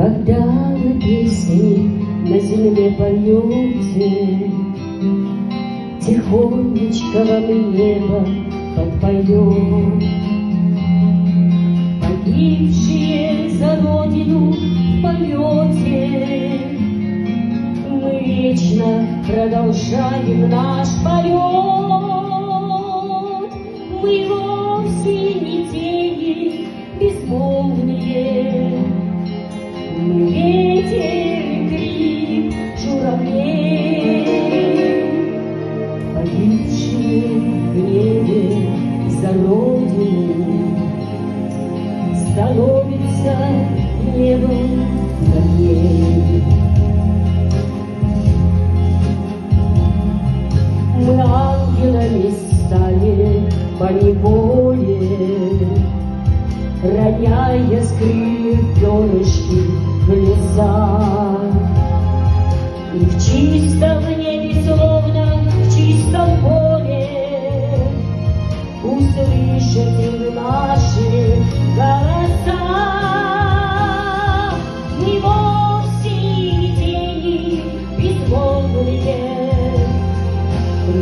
Когда вы песни на земле поете, тихонечко вам небо подпоет. Погибшие за Родину в полете, мы вечно продолжаем наш полет. Мы вовсе не тени безмолвные, мы ветер и крик журавлей, погибшие в небе за Родину, становится небом ровней. Мы ангелами стали поневоле, роняя с крыльев перышки в леса. И в чистом небе, словно в чистом поле, услышите наши голоса. Мы вовсе не тени безмолвные, мы